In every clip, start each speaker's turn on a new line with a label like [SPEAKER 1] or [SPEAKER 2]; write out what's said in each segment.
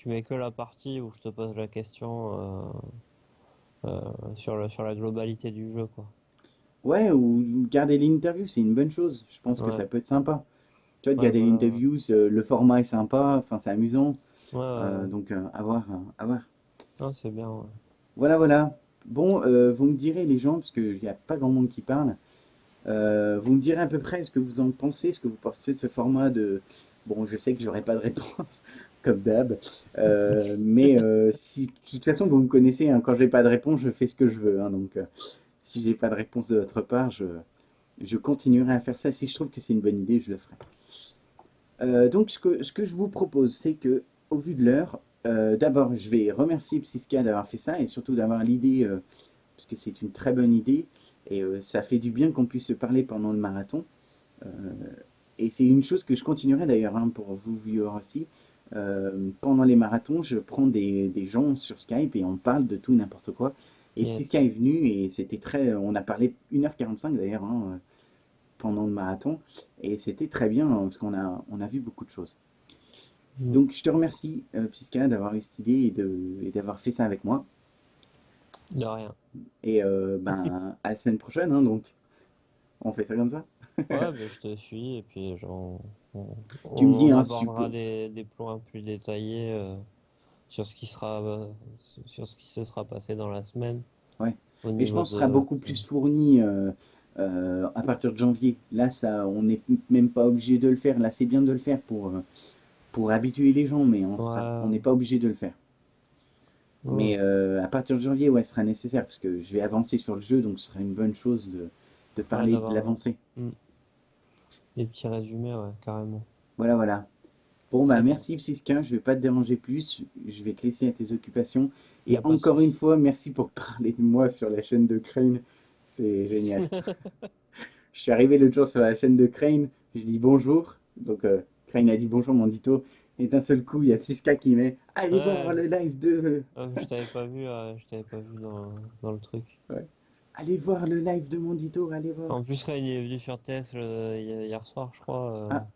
[SPEAKER 1] tu mets que la partie où je te pose la question sur la globalité du jeu, quoi.
[SPEAKER 2] Ouais, ou garder l'interview, c'est une bonne chose. Je pense que
[SPEAKER 1] Ouais,
[SPEAKER 2] ça peut être sympa. Tu vois, de
[SPEAKER 1] ouais,
[SPEAKER 2] garder
[SPEAKER 1] voilà.
[SPEAKER 2] l'interview, le format est sympa, enfin, c'est amusant.
[SPEAKER 1] Ouais, ouais, ouais.
[SPEAKER 2] Donc, à voir, à voir.
[SPEAKER 1] Non, c'est bien, ouais.
[SPEAKER 2] Voilà, voilà. Bon, vous me direz, les gens, parce qu'il n'y a pas grand monde qui parle, vous me direz à peu près ce que vous en pensez, ce que vous pensez de ce format de... Bon, je sais que j'aurai pas de réponse, comme d'hab, mais si, de toute façon, vous me connaissez, hein, quand j'ai pas de réponse, je fais ce que je veux, hein, donc si j'ai pas de réponse de votre part, je continuerai à faire ça. Si je trouve que c'est une bonne idée, je le ferai. Donc, ce que je vous propose, c'est que, au vu de l'heure, d'abord, je vais remercier Psyska d'avoir fait ça et surtout d'avoir l'idée, parce que c'est une très bonne idée et ça fait du bien qu'on puisse se parler pendant le marathon. Euh, et c'est une chose que je continuerai d'ailleurs, hein, pour vous viewers aussi. Pendant les marathons, je prends des gens sur Skype et on parle de tout et n'importe quoi. Et Psyska est
[SPEAKER 1] Yes.
[SPEAKER 2] venu et c'était très. On a parlé 1h45 d'ailleurs, hein, pendant le marathon. Et c'était très bien, hein, parce qu'on a vu beaucoup de choses.
[SPEAKER 1] Mm.
[SPEAKER 2] Donc je te remercie, Psyska, d'avoir eu cette idée et d'avoir fait ça avec moi.
[SPEAKER 1] De rien.
[SPEAKER 2] Et ben, à la semaine prochaine, hein, donc on fait ça comme ça.
[SPEAKER 1] Ouais, ben, je te suis et puis
[SPEAKER 2] Tu me dis,
[SPEAKER 1] on
[SPEAKER 2] hein, si tu
[SPEAKER 1] abordera
[SPEAKER 2] peux.
[SPEAKER 1] des points plus détaillés sur ce qui sera sur ce qui se sera passé dans la semaine
[SPEAKER 2] Ouais.
[SPEAKER 1] au
[SPEAKER 2] Mais je
[SPEAKER 1] niveau
[SPEAKER 2] pense que ce sera
[SPEAKER 1] de
[SPEAKER 2] beaucoup plus fourni à partir de janvier. Là, ça, on n'est même pas obligé de le faire. Là, c'est bien de le faire pour habituer les gens, mais on
[SPEAKER 1] ouais,
[SPEAKER 2] n'est pas obligé de le faire. Mais
[SPEAKER 1] ouais,
[SPEAKER 2] à partir de janvier, ouais, ce sera nécessaire parce que je vais avancer sur le jeu, donc ce sera une bonne chose de
[SPEAKER 1] ouais,
[SPEAKER 2] parler de
[SPEAKER 1] d'avoir
[SPEAKER 2] l'avancée.
[SPEAKER 1] mm, des petits résumés, ouais, carrément.
[SPEAKER 2] Voilà, voilà. Bon, bah
[SPEAKER 1] C'est bien.
[SPEAKER 2] merci Psyskin, je vais pas te déranger plus, je vais te laisser à tes occupations.
[SPEAKER 1] Il n'y
[SPEAKER 2] Et
[SPEAKER 1] a pas de
[SPEAKER 2] encore une
[SPEAKER 1] souci.
[SPEAKER 2] fois, merci pour parler de moi sur la chaîne de Crane, c'est génial. Je suis arrivé l'autre jour sur la chaîne de Crane, je dis bonjour, donc Crane a dit bonjour Mandito, et d'un seul coup, il y a Psyska qui met allez voir
[SPEAKER 1] Ouais,
[SPEAKER 2] le live de...
[SPEAKER 1] je t'avais pas vu dans le truc.
[SPEAKER 2] Ouais. Allez voir le live de Mandito, allez voir.
[SPEAKER 1] En plus, Ryan il est venu sur TS hier soir, je crois.
[SPEAKER 2] Ah,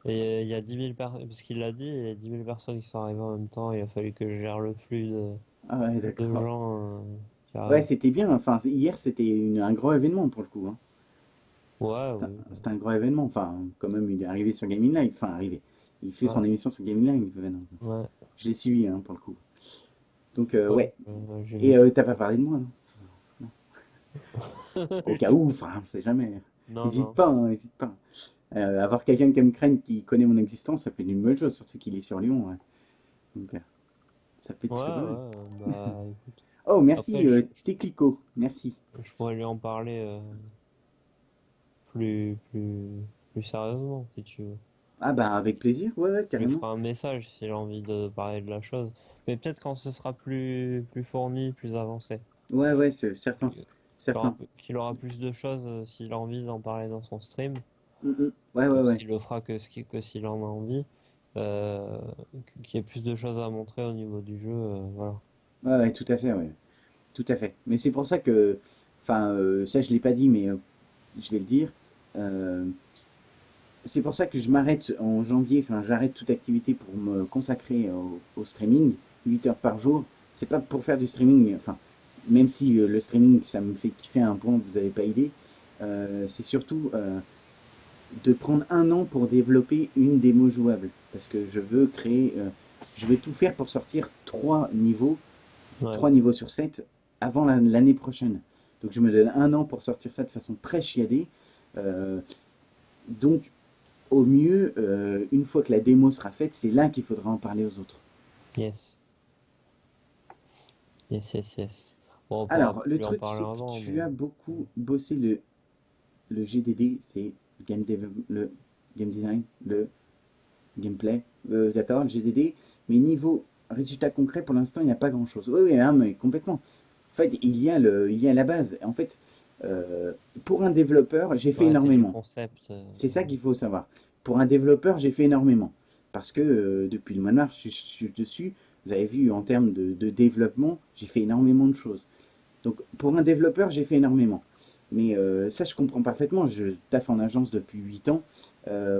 [SPEAKER 1] Et il y a 10 000 personnes, parce qu'il l'a dit, il y a 10 000 personnes qui sont arrivées en même temps. Il a fallu que je gère le flux
[SPEAKER 2] ah ouais,
[SPEAKER 1] de
[SPEAKER 2] d'accord.
[SPEAKER 1] gens qui
[SPEAKER 2] Ouais,
[SPEAKER 1] arrivent.
[SPEAKER 2] c'était bien, enfin, hier c'était un gros événement pour le coup, hein.
[SPEAKER 1] Ouais, oui.
[SPEAKER 2] C'était un gros événement. Enfin, quand même, il est arrivé sur Gaming Live. Enfin, arrivé. Il fait son
[SPEAKER 1] Ouais,
[SPEAKER 2] émission sur Gaming Live. Maintenant.
[SPEAKER 1] ouais,
[SPEAKER 2] Je l'ai suivi, hein, pour le coup. Donc,
[SPEAKER 1] ouais,
[SPEAKER 2] ouais.
[SPEAKER 1] j'ai
[SPEAKER 2] Et
[SPEAKER 1] vu.
[SPEAKER 2] t'as pas parlé de moi, non? Au cas où, enfin, on sait jamais.
[SPEAKER 1] Non,
[SPEAKER 2] Hésite
[SPEAKER 1] non.
[SPEAKER 2] pas, hein, hésite pas. Avoir quelqu'un comme Crane qui connaît mon existence, ça peut être une bonne chose, surtout qu'il est sur Lyon. Ouais. Donc, ça peut être
[SPEAKER 1] Ouais,
[SPEAKER 2] plutôt pas mal.
[SPEAKER 1] ouais, bah écoute.
[SPEAKER 2] Oh, merci,
[SPEAKER 1] Après,
[SPEAKER 2] Téclico. Merci.
[SPEAKER 1] je pourrais lui en parler plus, plus, plus sérieusement, si tu veux.
[SPEAKER 2] Ah, bah, avec plaisir. Ouais, ouais,
[SPEAKER 1] Je lui
[SPEAKER 2] carrément.
[SPEAKER 1] ferai un message s'il a envie de parler de la chose. Mais peut-être quand ce sera plus fourni, plus avancé.
[SPEAKER 2] Ouais, ouais, c'est certain. Certain.
[SPEAKER 1] Qu'il aura plus de choses s'il a envie d'en parler dans son stream.
[SPEAKER 2] Ouais, ouais,
[SPEAKER 1] Parce
[SPEAKER 2] ouais.
[SPEAKER 1] qu'il le fera que s'il en a envie. Euh, qu'il y ait plus de choses à montrer au niveau du jeu. Voilà.
[SPEAKER 2] Ouais, ouais, tout à fait, ouais. Tout à fait. Mais c'est pour ça que, enfin, ça je l'ai pas dit, mais je vais le dire. Euh, c'est pour ça que je m'arrête en janvier, enfin j'arrête toute activité pour me consacrer au streaming, 8 heures par jour. C'est pas pour faire du streaming, mais enfin, même si le streaming ça me fait kiffer à un point que vous n'avez pas idée, c'est surtout de prendre un an pour développer une démo jouable. Parce que je veux créer, je veux tout faire pour sortir 3 niveaux
[SPEAKER 1] Ouais.
[SPEAKER 2] 3 niveaux sur 7 avant l'année prochaine. Donc je me donne un an pour sortir ça de façon très chiadée. Euh, donc au mieux, une fois que la démo sera faite, c'est là qu'il faudra en parler aux autres.
[SPEAKER 1] Yes. Yes, yes, yes. Bon, on pourra
[SPEAKER 2] Alors,
[SPEAKER 1] peut-être
[SPEAKER 2] le
[SPEAKER 1] lui en
[SPEAKER 2] truc,
[SPEAKER 1] parler
[SPEAKER 2] c'est que
[SPEAKER 1] avant,
[SPEAKER 2] tu
[SPEAKER 1] mais.
[SPEAKER 2] as beaucoup bossé le GDD, c'est le game design, le gameplay, d'accord, le GDD, mais niveau résultat concret, pour l'instant, il n'y a pas grand-chose. Oui, oui, hein, mais complètement. En fait, il y a la base. En fait, euh, pour un développeur, j'ai fait
[SPEAKER 1] Ouais, c'est du
[SPEAKER 2] énormément.
[SPEAKER 1] concept.
[SPEAKER 2] C'est ça qu'il faut savoir. Pour un développeur, j'ai fait énormément. Parce que depuis le mois de mars, je suis dessus. Vous avez vu, en termes de développement, j'ai fait énormément de choses. Donc, pour un développeur, j'ai fait énormément. Mais ça, je comprends parfaitement. Je taffe en agence depuis 8 ans.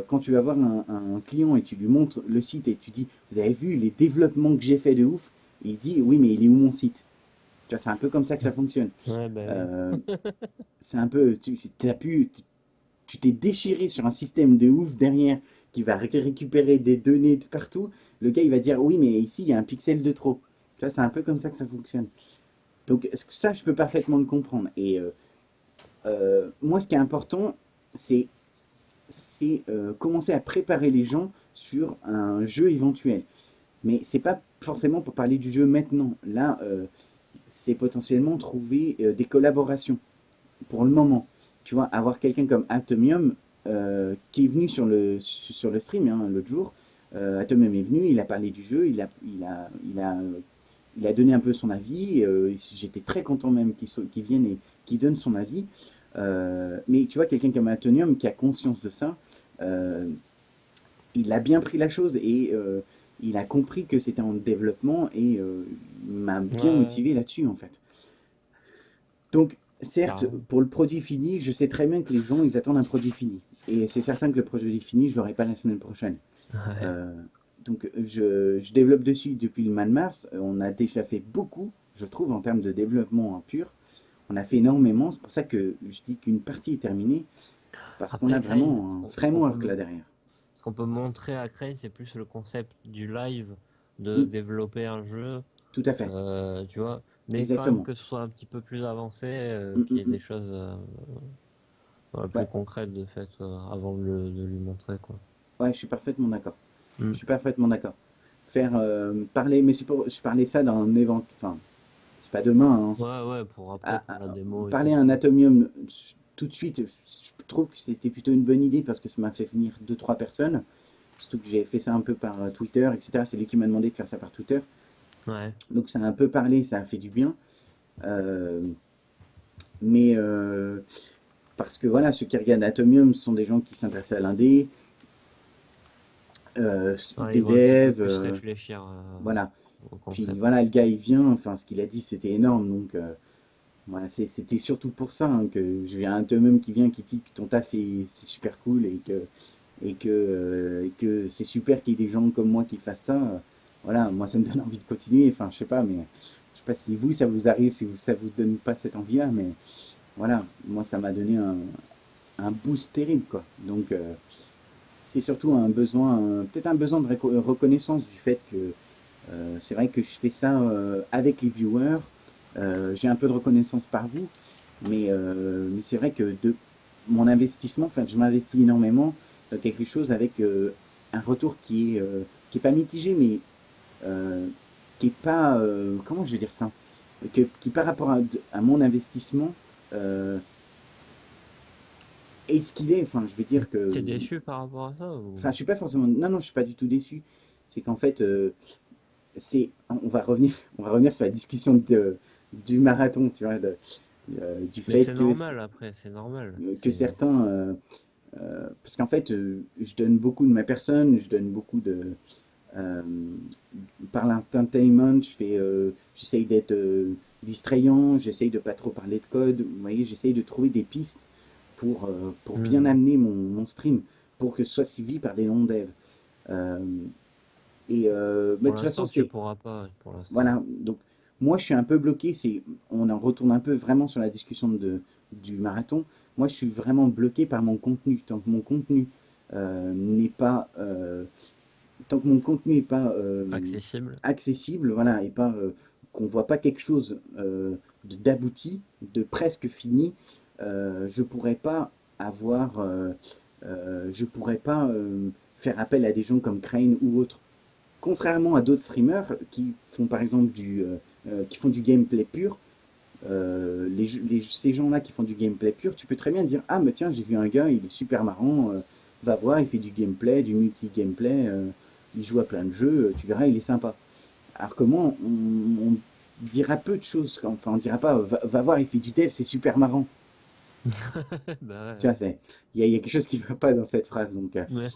[SPEAKER 2] quand tu vas voir un client et tu lui montres le site et tu dis, vous avez vu les développements que j'ai fait de ouf, il dit, oui, mais il est où mon site? Tu vois, c'est un peu comme ça que ça fonctionne.
[SPEAKER 1] Ouais, bah oui.
[SPEAKER 2] Euh, c'est un peu, tu t'es déchiré sur un système de ouf derrière qui va récupérer des données de partout. Le gars, il va dire, oui, mais ici, il y a un pixel de trop. Tu vois, c'est un peu comme ça que ça fonctionne. Donc, ça, je peux parfaitement le comprendre. Et moi, ce qui est important, c'est commencer à préparer les gens sur un jeu éventuel. Mais c'est pas forcément pour parler du jeu maintenant. Là, c'est potentiellement trouver des collaborations pour le moment. Tu vois, avoir quelqu'un comme Atomium qui est venu sur le stream hein, l'autre jour. Atomium est venu, il a parlé du jeu, il a donné un peu son avis. J'étais très content même qu'il vienne et qu'il donne son avis. Mais tu vois, quelqu'un comme Atomium qui a conscience de ça, euh, il a bien pris la chose et il a compris que c'était en développement et il m'a
[SPEAKER 1] Ouais,
[SPEAKER 2] bien
[SPEAKER 1] ouais,
[SPEAKER 2] motivé là-dessus en fait. Donc, certes,
[SPEAKER 1] carrément.
[SPEAKER 2] pour le produit fini, je sais très bien que les gens, ils attendent un produit fini. Et c'est certain que le produit fini, je l'aurai pas la semaine prochaine.
[SPEAKER 1] Ouais.
[SPEAKER 2] Euh, donc, je développe dessus depuis le mois de mars. On a déjà fait beaucoup, je trouve, en termes de développement en pur. On a fait énormément. C'est pour ça que je dis qu'une partie est terminée, parce qu'on
[SPEAKER 1] Après,
[SPEAKER 2] a
[SPEAKER 1] Crane,
[SPEAKER 2] vraiment un framework là derrière.
[SPEAKER 1] ce qu'on peut montrer à Crane, c'est plus le concept du live, de
[SPEAKER 2] Mm,
[SPEAKER 1] développer un jeu,
[SPEAKER 2] tout à fait.
[SPEAKER 1] tu vois, mais quand même
[SPEAKER 2] Exactement.
[SPEAKER 1] que ce soit un petit peu plus avancé,
[SPEAKER 2] Mm,
[SPEAKER 1] qu'il
[SPEAKER 2] mm,
[SPEAKER 1] y ait
[SPEAKER 2] mm.
[SPEAKER 1] des choses plus
[SPEAKER 2] Ouais,
[SPEAKER 1] concrètes de fait avant de lui montrer quoi.
[SPEAKER 2] ouais, je suis parfaitement d'accord.
[SPEAKER 1] Mm.
[SPEAKER 2] Je suis parfaitement d'accord. Faire parler, mais c'est pour, je parlais ça dans un événement, enfin, c'est pas demain, hein.
[SPEAKER 1] Ouais, ouais, pour après, pour la démo et tout
[SPEAKER 2] Parler à un
[SPEAKER 1] ça.
[SPEAKER 2] atomium tout de suite, je trouve que c'était plutôt une bonne idée parce que ça m'a fait venir deux trois personnes. Surtout que j'ai fait ça un peu par Twitter, etc. C'est lui qui m'a demandé de faire ça par Twitter.
[SPEAKER 1] Ouais.
[SPEAKER 2] Donc ça a un peu parlé, ça a fait du bien. Euh, mais parce que voilà, ceux qui regardent Atomium sont des gens qui s'intéressent à l'indé,
[SPEAKER 1] Ouais, ils
[SPEAKER 2] des
[SPEAKER 1] vont un petit peu
[SPEAKER 2] devs,
[SPEAKER 1] plus réfléchir
[SPEAKER 2] voilà.
[SPEAKER 1] au
[SPEAKER 2] Puis
[SPEAKER 1] concept.
[SPEAKER 2] voilà, le gars il vient, enfin ce qu'il a dit c'était énorme, donc voilà, c'était surtout pour ça hein, que je viens un Atomium qui vient, qui dit que ton taf c'est super cool et que c'est super qu'il y ait des gens comme moi qui fassent ça. Voilà, moi ça me donne envie de continuer. Enfin, je sais pas, mais je sais pas si vous ça vous arrive, si vous, ça vous donne pas cette envie-là, mais voilà, moi ça m'a donné un boost terrible quoi. Donc c'est surtout un besoin, peut-être un besoin de reconnaissance du fait que c'est vrai que je fais ça avec les viewers. J'ai un peu de reconnaissance par vous, mais c'est vrai que de mon investissement, enfin, je m'investis énormément dans quelque chose avec un retour qui est pas mitigé, mais euh, qui est pas, comment je vais dire ça, qui par rapport à mon investissement euh, est ce qu'il est. Enfin, je vais dire
[SPEAKER 1] T'es
[SPEAKER 2] que,
[SPEAKER 1] déçu par rapport à ça ou...
[SPEAKER 2] enfin, je suis pas forcément, non, non, je suis pas du tout déçu. C'est qu'en fait, on va revenir sur la discussion du marathon, tu vois, du
[SPEAKER 1] Mais
[SPEAKER 2] fait
[SPEAKER 1] c'est normal après, c'est normal.
[SPEAKER 2] que
[SPEAKER 1] C'est...
[SPEAKER 2] certains parce qu'en fait, je donne beaucoup de ma personne, je donne beaucoup euh, par l'entertainment, j'essaye d'être distrayant, j'essaye de pas trop parler de code, vous voyez, j'essaye de trouver des pistes pour bien
[SPEAKER 1] Hmm.
[SPEAKER 2] amener mon stream, pour que ce soit suivi par des non-devs. Euh, mais
[SPEAKER 1] Pour
[SPEAKER 2] de toute façon,
[SPEAKER 1] l'instant, tu
[SPEAKER 2] c'est,
[SPEAKER 1] pourras pas, pour l'instant.
[SPEAKER 2] voilà, donc moi je suis un peu bloqué, on en retourne un peu vraiment sur la discussion du marathon. Moi je suis vraiment bloqué par mon contenu. Tant que mon contenu n'est pas, tant que mon contenu n'est pas
[SPEAKER 1] Accessible.
[SPEAKER 2] accessible, voilà, et pas qu'on voit pas quelque chose d'abouti, de presque fini, je pourrais pas avoir, je pourrais pas faire appel à des gens comme Crane ou autres. Contrairement à d'autres streamers qui font par exemple qui font du gameplay pur, ces gens-là qui font du gameplay pur, tu peux très bien dire ah mais tiens j'ai vu un gars, il est super marrant, va voir, il fait du gameplay, du multi-gameplay, il joue à plein de jeux, tu verras, il est sympa. Alors que moi, on dira peu de choses, enfin on dira pas va voir, il fait du dev, c'est super marrant.
[SPEAKER 1] Bah
[SPEAKER 2] Tu vois, il y a quelque chose qui ne va pas dans cette phrase. Donc,
[SPEAKER 1] ouais.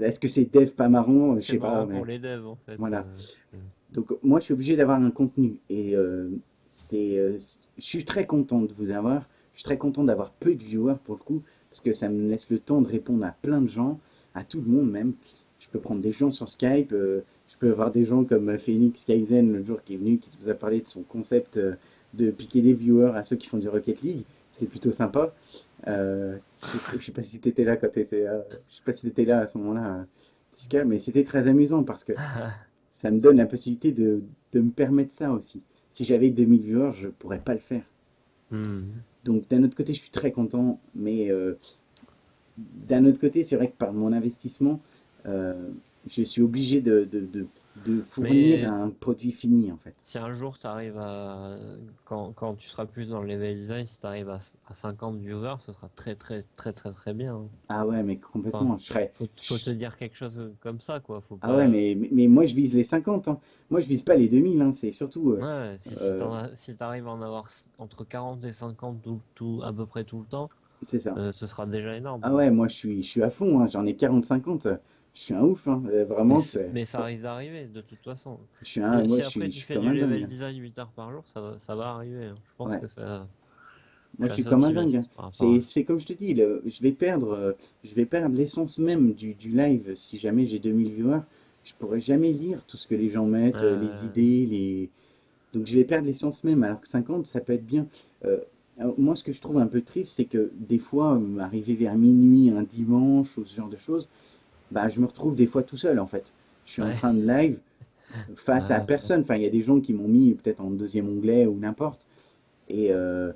[SPEAKER 2] est-ce que c'est dev pas marrant? Je
[SPEAKER 1] C'est
[SPEAKER 2] sais pas,
[SPEAKER 1] marrant pour
[SPEAKER 2] mais
[SPEAKER 1] les devs en fait.
[SPEAKER 2] voilà. Donc moi, je suis obligé d'avoir un contenu et je suis très content de vous avoir. Je suis très content d'avoir peu de viewers pour le coup parce que ça me laisse le temps de répondre à plein de gens, à tout le monde même. Je peux prendre des gens sur Skype, je peux avoir des gens comme Phoenix Kaizen le jour qui est venu, qui nous a parlé de son concept de piquer des viewers à ceux qui font du Rocket League. C'est plutôt sympa. Je sais pas si t'étais là quand t'étais, je sais pas si t'étais là à ce moment-là, Tiska, mais c'était très amusant parce que ça me donne la possibilité de me permettre ça aussi. Si j'avais 2000 viewers, je pourrais pas le faire.
[SPEAKER 1] Hmm.
[SPEAKER 2] Donc d'un autre côté, je suis très content, mais d'un autre côté, c'est vrai que par mon investissement, euh, je suis obligé de fournir
[SPEAKER 1] Mais
[SPEAKER 2] un produit fini en fait.
[SPEAKER 1] si un jour tu arrives à, quand tu seras plus dans le level design, si tu arrives à 50 viewers, ce sera très très très très très bien, hein.
[SPEAKER 2] Ah ouais, mais
[SPEAKER 1] Enfin,
[SPEAKER 2] complètement. Je serais.
[SPEAKER 1] faut te dire quelque chose comme ça, quoi. Faut
[SPEAKER 2] Ah ouais,
[SPEAKER 1] pas.
[SPEAKER 2] mais moi je vise les 50, hein. Moi je vise pas les 2000, hein. C'est surtout.
[SPEAKER 1] Ouais,
[SPEAKER 2] Euh,
[SPEAKER 1] si t'arrives à en avoir entre 40 et 50 à peu près tout le temps,
[SPEAKER 2] c'est ça.
[SPEAKER 1] ce sera déjà énorme,
[SPEAKER 2] Ah
[SPEAKER 1] quoi.
[SPEAKER 2] ouais, moi je suis à fond, hein. J'en ai 40-50. Je suis un ouf, hein. Vraiment,
[SPEAKER 1] Mais ça risque d'arriver, de toute façon.
[SPEAKER 2] moi
[SPEAKER 1] Si après
[SPEAKER 2] je
[SPEAKER 1] tu
[SPEAKER 2] suis
[SPEAKER 1] fais
[SPEAKER 2] comme
[SPEAKER 1] du
[SPEAKER 2] un dingue,
[SPEAKER 1] level
[SPEAKER 2] hein.
[SPEAKER 1] design 8 heures par jour, ça va arriver, hein. Je pense
[SPEAKER 2] Ouais.
[SPEAKER 1] que ça,
[SPEAKER 2] Moi,
[SPEAKER 1] je
[SPEAKER 2] je
[SPEAKER 1] suis
[SPEAKER 2] suis
[SPEAKER 1] assez
[SPEAKER 2] comme un dingue, hein.
[SPEAKER 1] optimiste par rapport à ça.
[SPEAKER 2] C'est comme je te dis, je vais perdre l'essence même du live si jamais j'ai 2000 viewers. Je pourrais jamais lire tout ce que les gens mettent, les
[SPEAKER 1] Euh,
[SPEAKER 2] idées, les... Donc je vais perdre l'essence même, alors que 50, ça peut être bien. Euh, Moi, ce que je trouve un peu triste, c'est que des fois, arrivé vers minuit, un dimanche, ou ce genre de choses, bah, je me retrouve des fois tout seul, en fait. Je suis en
[SPEAKER 1] ouais,
[SPEAKER 2] train de live face à
[SPEAKER 1] ouais,
[SPEAKER 2] personne. Enfin, il y a des gens qui m'ont mis peut-être en deuxième onglet ou n'importe. Et, euh,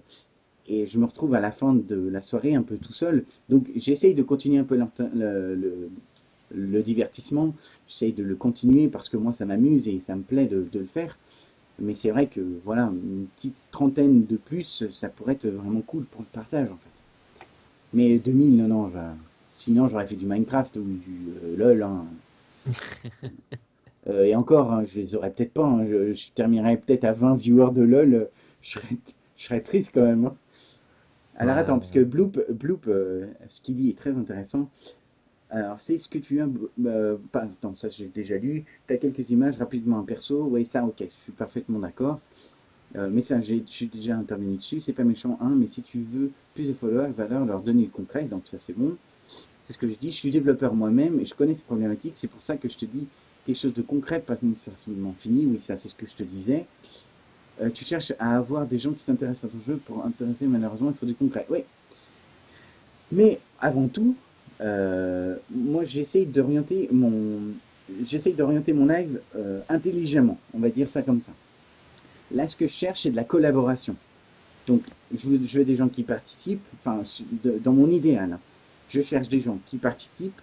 [SPEAKER 2] et je me retrouve à la fin de la soirée un peu tout seul. Donc j'essaye de continuer un peu le divertissement, j'essaye de le continuer parce que moi ça m'amuse et ça me plaît de le faire. Mais c'est vrai que voilà, une petite trentaine de plus, ça pourrait être vraiment cool pour le partage en fait. Mais 2000, non, non, sinon j'aurais fait du Minecraft ou du LOL, hein. Et encore, hein, je les aurais peut-être pas, hein. Je terminerais peut-être à 20 viewers de LOL, je serais, je serais triste quand même, hein. Alors attends, parce que
[SPEAKER 1] ouais.
[SPEAKER 2] Bloop, ce qu'il dit est très intéressant. Alors, c'est ce que tu as. Pas, attends, ça j'ai déjà lu. Tu as quelques images, rapidement un perso. Oui, ça, ok, je suis parfaitement d'accord. Mais ça, je suis déjà intervenu dessus. C'est pas méchant, hein, mais si tu veux plus de followers, va leur donner le concret. Donc, ça, c'est bon. C'est ce que je dis. Je suis développeur moi-même et je connais ces problématiques. C'est pour ça que je te dis quelque chose de concret, pas nécessairement fini. Oui, ça, c'est ce que je te disais. Tu cherches à avoir des gens qui s'intéressent à ton jeu. Pour intéresser, malheureusement, il faut du concret. Oui, mais avant tout, moi j'essaye d'orienter mon live intelligemment, on va dire ça comme ça. Là, ce que je cherche, c'est de la collaboration. Donc, je veux des gens qui participent, enfin, dans mon idéal, hein. Je cherche des gens qui participent,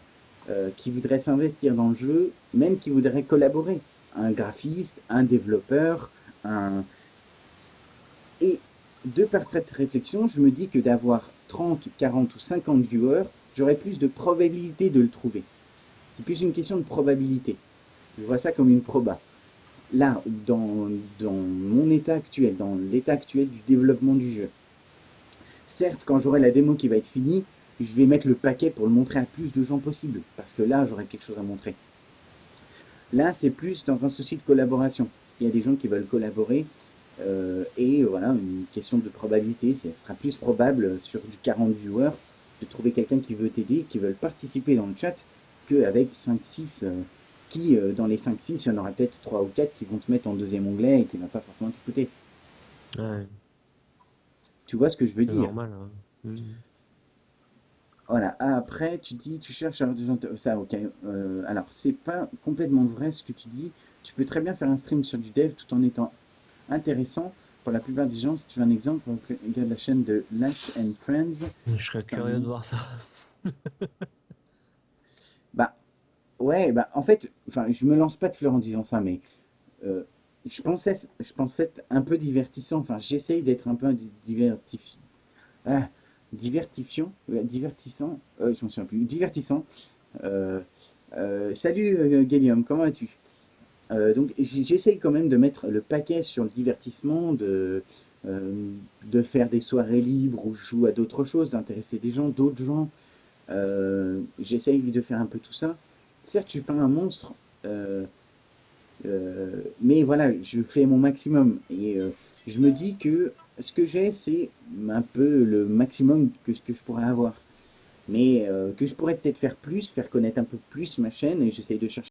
[SPEAKER 2] qui voudraient s'investir dans le jeu, même qui voudraient collaborer. Un graphiste, un développeur, un, et de par cette réflexion, je me dis que d'avoir 30, 40 ou 50 viewers, j'aurai plus de probabilité de le trouver. C'est plus une question de probabilité. Je vois ça comme une proba. Là, dans mon état actuel, dans l'état actuel du développement du jeu, certes, quand j'aurai la démo qui va être finie, je vais mettre le paquet pour le montrer à plus de gens possible, parce que là, j'aurai quelque chose à montrer. Là, c'est plus dans un souci de collaboration. Il y a des gens qui veulent collaborer, et voilà, une question de probabilité. Ce sera plus probable sur du 40 viewers de trouver quelqu'un qui veut t'aider, qui veut participer dans le chat, qu'avec 5-6, dans les 5-6, il y en aura peut-être 3 ou 4 qui vont te mettre en deuxième onglet et qui ne vont pas forcément t'écouter.
[SPEAKER 1] Ouais,
[SPEAKER 2] Tu vois ce que je veux
[SPEAKER 1] c'est
[SPEAKER 2] dire?
[SPEAKER 1] normal, hein. Mhm.
[SPEAKER 2] Voilà. Ah, après, tu dis, tu cherches à avoir des gens. Ça, ok. Alors, c'est pas complètement vrai ce que tu dis. Tu peux très bien faire un stream sur du dev tout en étant intéressant pour la plupart des gens. Si tu veux un exemple, regarde la chaîne de Lash and Friends.
[SPEAKER 1] Je serais
[SPEAKER 2] C'est un
[SPEAKER 1] curieux de
[SPEAKER 2] nom.
[SPEAKER 1] voir ça.
[SPEAKER 2] Bah, ouais, bah, en fait, enfin, je me lance pas de fleurs en disant ça, mais euh, je pensais être un peu divertissant. Enfin, j'essaye d'être un peu ah, divertissant. Je m'en souviens plus. Divertissant. Euh, Salut Guillaume, comment vas-tu? Donc j'essaye quand même de mettre le paquet sur le divertissement, euh, de faire des soirées libres où je joue à d'autres choses, d'intéresser des gens, d'autres gens. J'essaye de faire un peu tout ça. Certes, je suis pas un monstre, euh, mais voilà, je fais mon maximum. Et je me dis que ce que j'ai, c'est un peu le maximum que ce que je pourrais avoir. mais que je pourrais peut-être faire plus, faire connaître un peu plus ma chaîne, et j'essaye de chercher